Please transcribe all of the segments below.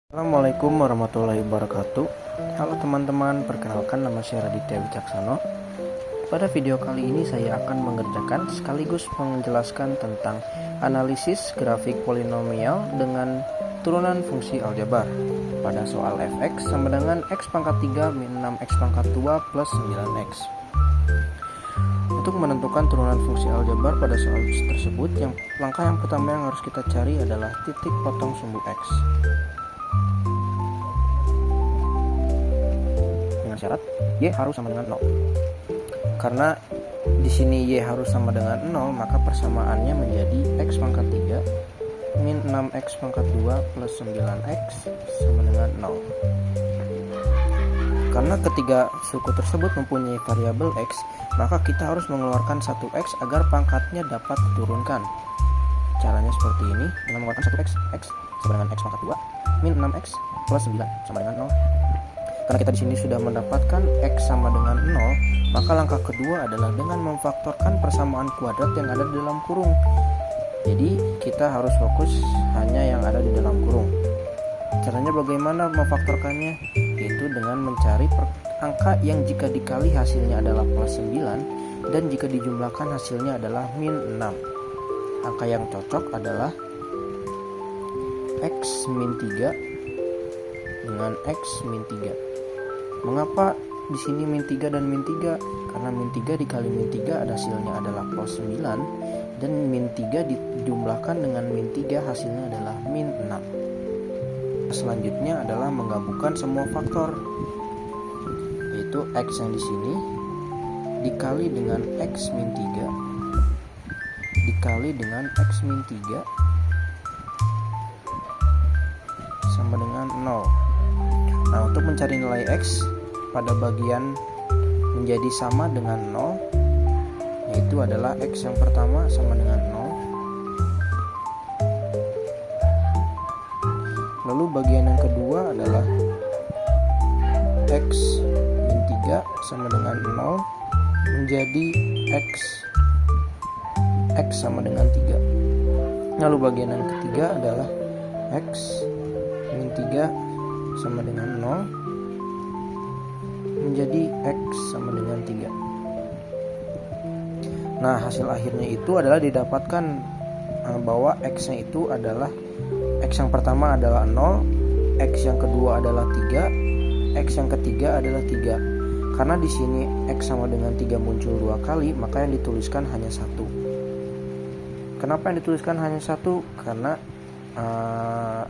Assalamualaikum warahmatullahi wabarakatuh. Halo teman-teman, perkenalkan nama saya Raditya Wicaksono. Pada video kali ini saya akan mengerjakan sekaligus menjelaskan tentang analisis grafik polinomial dengan turunan fungsi aljabar pada soal fx sama dengan x pangkat 3 min 6x pangkat 2 plus 9x. Untuk menentukan turunan fungsi aljabar pada soal tersebut, langkah yang pertama yang harus kita cari adalah titik potong sumbu x. Syarat y harus sama dengan 0. Karena di sini y harus sama dengan 0, maka persamaannya menjadi x pangkat 3 min 6x pangkat 2 plus 9x sama dengan 0. Karena ketiga suku tersebut mempunyai variabel x, maka kita harus mengeluarkan 1x agar pangkatnya dapat diturunkan. Caranya seperti ini, dengan mengeluarkan 1x, x sama dengan x pangkat 2 min 6x plus 9 sama dengan 0. Karena kita di sini sudah mendapatkan x sama dengan 0, maka langkah kedua adalah dengan memfaktorkan persamaan kuadrat yang ada di dalam kurung. Jadi kita harus fokus hanya yang ada di dalam kurung. Caranya bagaimana memfaktorkannya? Yaitu dengan mencari angka yang jika dikali hasilnya adalah plus 9 dan jika dijumlahkan hasilnya adalah min 6. Angka yang cocok adalah x min 3 dengan x min 3. Mengapa di sini min 3 dan min 3? Karena min 3 dikali min 3 hasilnya adalah plus 9 dan min 3 dijumlahkan dengan min 3 hasilnya adalah min 6. Selanjutnya adalah menggabungkan semua faktor, yaitu x yang di sini dikali dengan x min 3 dikali dengan x min 3 sama dengan 0. Nah, untuk mencari nilai x pada bagian menjadi sama dengan 0, yaitu adalah x yang pertama sama dengan 0. Lalu bagian yang kedua adalah x min 3 sama dengan 0 menjadi x sama dengan 3. Lalu bagian yang ketiga adalah x min 3 sama dengan 0 menjadi x sama dengan 3. Nah, hasil akhirnya itu adalah didapatkan bahwa x-nya itu adalah x yang pertama adalah 0, x yang kedua adalah 3, x yang ketiga adalah 3. Karena di sini x sama dengan 3 muncul 2 kali, maka yang dituliskan hanya 1. Kenapa yang dituliskan hanya 1? Karena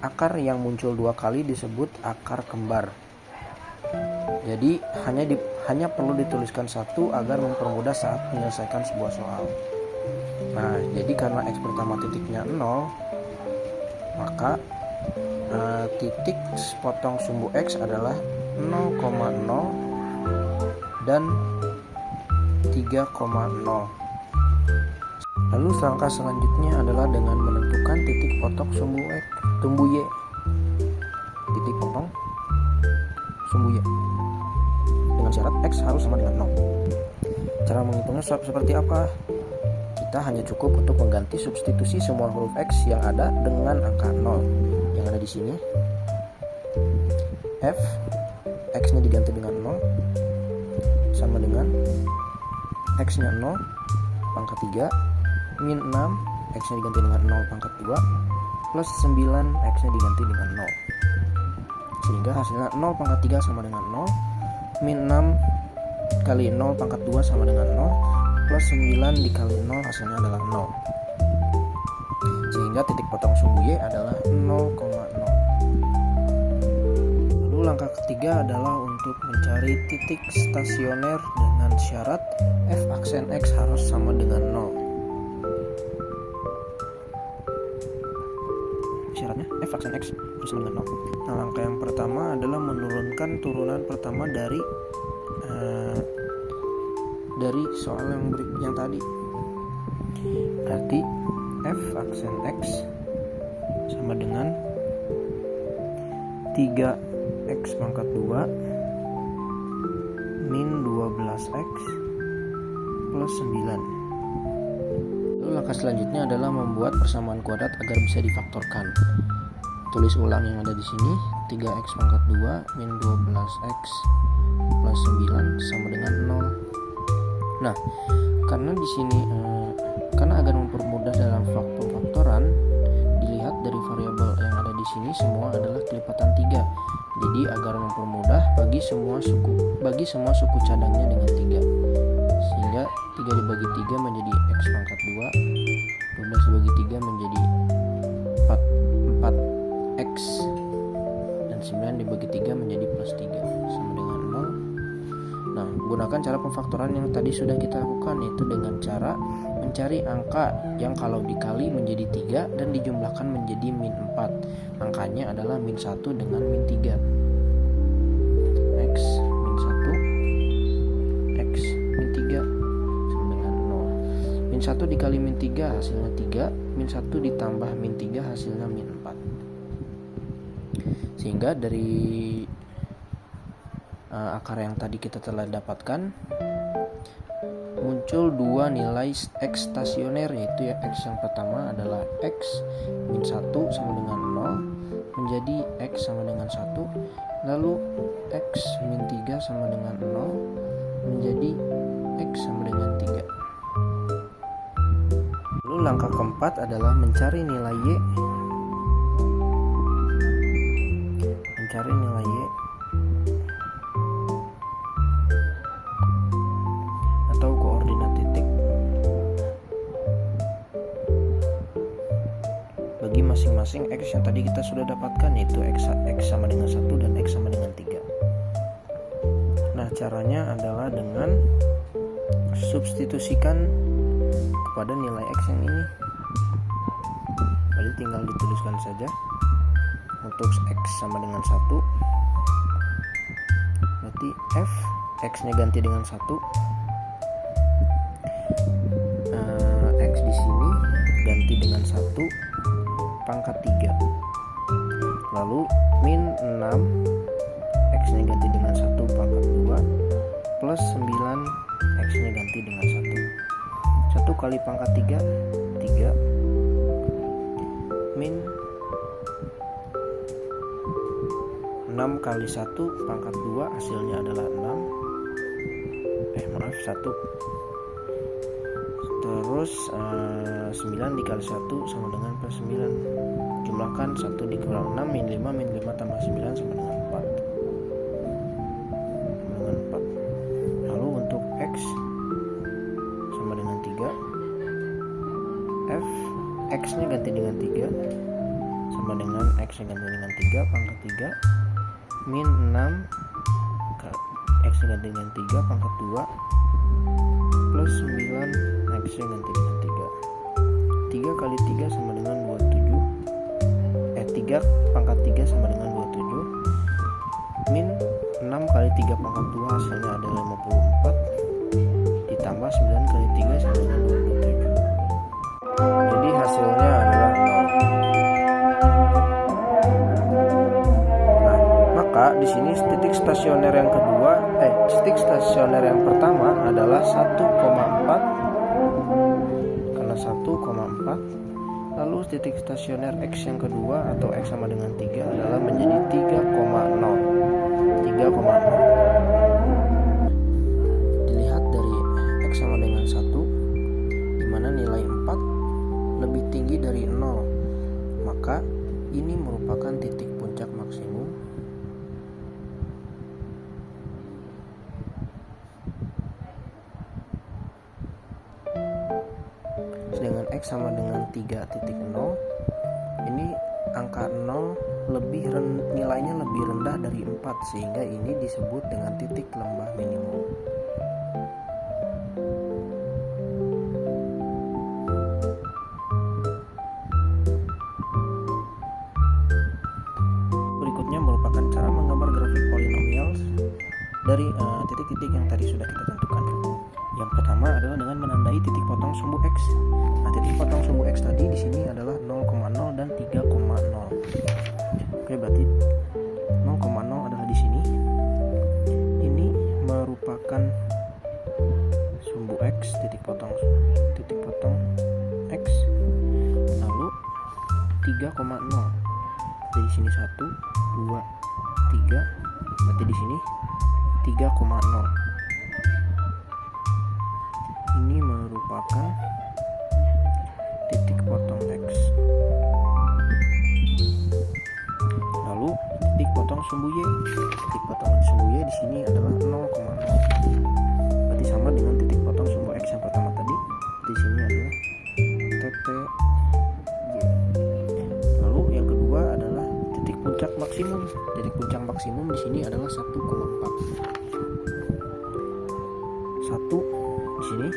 akar yang muncul 2 kali disebut akar kembar. Jadi hanya perlu dituliskan 1 agar mempermudah saat menyelesaikan sebuah soal. Nah, jadi karena x pertama titiknya 0, maka titik potong sumbu x adalah 0,0 dan 3,0. Lalu langkah selanjutnya adalah dengan menentukan titik potong sumbu y. Titik potong sumbu y dengan syarat x harus sama dengan 0. Cara menghitungnya seperti apa? Kita hanya cukup untuk mengganti substitusi semua huruf x yang ada dengan angka 0 yang ada di sini. F x-nya diganti dengan 0 sama dengan x-nya 0 pangkat 3 min 6 x-nya diganti dengan 0 pangkat 2 plus 9 x-nya diganti dengan 0, sehingga hasilnya 0 pangkat 3 sama dengan 0 min 6 kali 0 pangkat 2 sama dengan 0 plus 9 dikali 0 hasilnya adalah 0, sehingga titik potong sumbu y adalah 0,0. Lalu langkah ketiga adalah untuk mencari titik stasioner dengan syarat f aksen x harus sama dengan 0. Syaratnya f aksen x harus sama dengan 0. Nah, langkah yang pertama adalah menurunkan turunan pertama dari soal yang tadi. Berarti f aksen x sama dengan 3x pangkat 2 min 12x plus 9. Lalu langkah selanjutnya adalah membuat persamaan kuadrat agar bisa difaktorkan. Tulis ulang yang ada di sini. 3x pangkat 2 min 12x plus 9 sama dengan 0. Nah, karena di sini karena agar mempermudah dalam faktoran, dilihat dari variabel yang ada di sini semua adalah kelipatan 3. Jadi agar mempermudah bagi semua suku cadangnya dengan 3. Sehingga 3 dibagi 3 menjadi x pangkat 2, 12 dibagi 3 menjadi 4x, dan 9 dibagi 3 menjadi plus 3 sama dengan 0. Nah, gunakan cara pemfaktoran yang tadi sudah kita lakukan, yaitu dengan cara mencari angka yang kalau dikali menjadi 3 dan dijumlahkan menjadi min 4. Angkanya adalah min 1 dengan min 3. X min 1, X min 3 sama dengan 0. Min 1 dikali min 3 hasilnya 3, min 1 ditambah min 3 hasilnya min 4. Sehingga dari akar yang tadi kita telah dapatkan muncul dua nilai x stasioner, yaitu ya x yang pertama adalah x min 1 sama dengan 0 menjadi x sama dengan 1, lalu x min 3 sama dengan 0 menjadi x sama dengan 3. Lalu langkah keempat adalah mencari nilai y. Mencari nilai y atau koordinat titik bagi masing-masing x yang tadi kita sudah dapatkan, yaitu x sama dengan 1 dan x sama dengan 3. Nah, caranya adalah dengan substitusikan kepada nilai x yang ini. Jadi tinggal dituliskan saja untuk x sama dengan 1, berarti f x nya ganti dengan 1, x di sini ganti dengan 1 pangkat 3, lalu min 6 x nya ganti dengan 1 pangkat 2 plus 9 x nya ganti dengan 1. 1 kali pangkat 3 min 6 kali 1 pangkat 2 hasilnya adalah 1. Terus 9 dikali 1 sama dengan plus 9. Jumlahkan 1 dikurang 6 min 5 tambah 9 sama dengan 4. Lalu untuk x sama dengan 3, f x nya ganti dengan 3 sama dengan x nya ganti dengan 3 pangkat 3 min 6 x nya ganti dengan 3 pangkat 2 plus 9 x nya ganti dengan 3. 3 kali 3 sama dengan 27, 3 pangkat 3 sama dengan 27 min 6 kali 3 pangkat 2 hasilnya adalah 54 ditambah 9 kali 3 sama dengan 27. Jadi hasilnya adalah 0. Nah, maka di sini titik stasioner yang pertama adalah 1,4 karena 1,4. Lalu titik stasioner x yang kedua atau x sama dengan 3 adalah menjadi 3,0. Dilihat dari x sama dengan 1, di mana nilai 4 lebih tinggi dari 0, maka ini merupakan titik puncak maksimum. Sedangkan x sama dengan 3.0, ini angka 0 nilainya lebih rendah dari 4, sehingga ini disebut dengan titik lembah minimum. Berikutnya merupakan cara menggambar grafik polinomial dari titik-titik yang tadi sudah kita tentukan. Yang pertama adalah dengan menandai titik potong sumbu x. Nah, titik potong sumbu x tadi di sini adalah 0,0 dan 3,0. Oke, berarti 0,0 adalah di sini. Ini merupakan sumbu x, titik potong x. Lalu 3,0 di sini 1, 2, 3, berarti di sini 3,0. Ini merupakan titik potong X. Lalu titik potong sumbu Y. Titik potong sumbu Y di sini adalah 0,0. Berarti sama dengan titik potong sumbu X yang pertama tadi. Di sini adalah TP Y. Lalu yang kedua adalah titik puncak maksimum. Titik puncak maksimum di sini adalah 1,4. 1 di sini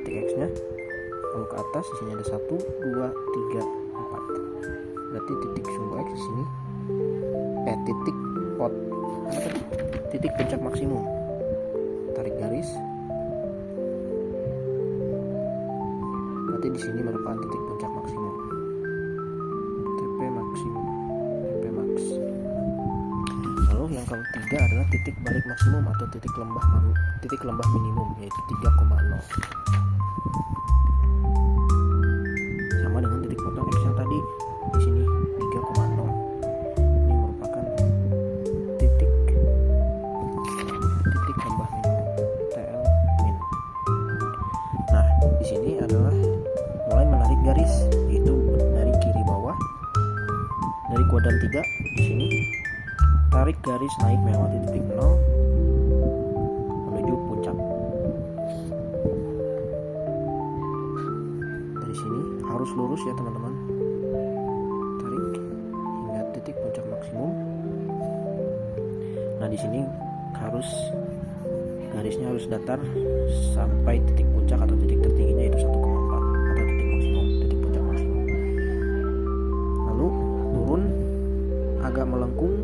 titik X-nya. Lalu ke atas di sini ada 1, 2, 3, 4. Berarti titik sumbu X di sini titik puncak maksimum. Tarik garis. Berarti di sini merupakan titik puncak maksimum. TP maksimum, TP max. Lalu yang ketiga adalah titik balik maksimum atau titik lembah minimum, yaitu 3,0. Sama dengan titik potong X yang tadi. Di sini 3,0. Ini merupakan titik lembah minimum, TL min. Nah, di sini adalah mulai menarik garis, yaitu dari kiri bawah, dari kuadran 3 di sini. Tarik garis naik melewati titik 0 menuju puncak. Dari sini harus lurus ya teman-teman. Tarik hingga titik puncak maksimum. Nah, di sini garisnya harus datar sampai titik puncak atau titik tertingginya itu 1,4 atau titik puncak maksimum. Lalu turun agak melengkung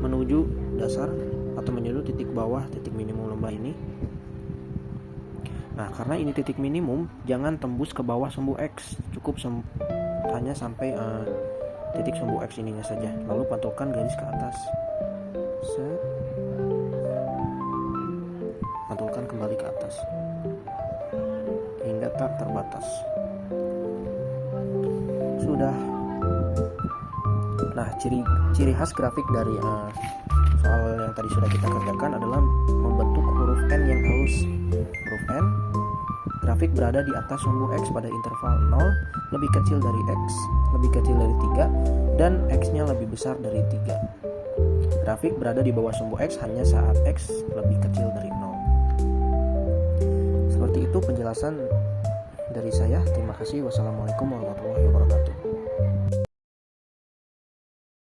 menuju dasar atau menuju titik bawah titik minimum lembah ini. Nah, karena ini titik minimum, jangan tembus ke bawah sumbu X, cukup hanya sampai titik sumbu X ininya saja. Lalu pantulkan garis ke atas. Pantulkan kembali ke atas hingga tak terbatas. Sudah. Nah, ciri khas grafik dari soal yang tadi sudah kita kerjakan adalah membentuk huruf N yang halus. Huruf N, grafik berada di atas sumbu X pada interval 0, lebih kecil dari X, lebih kecil dari 3, dan X-nya lebih besar dari 3. Grafik berada di bawah sumbu X hanya saat X lebih kecil dari 0. Seperti itu penjelasan dari saya. Terima kasih. Wassalamualaikum warahmatullahi wabarakatuh.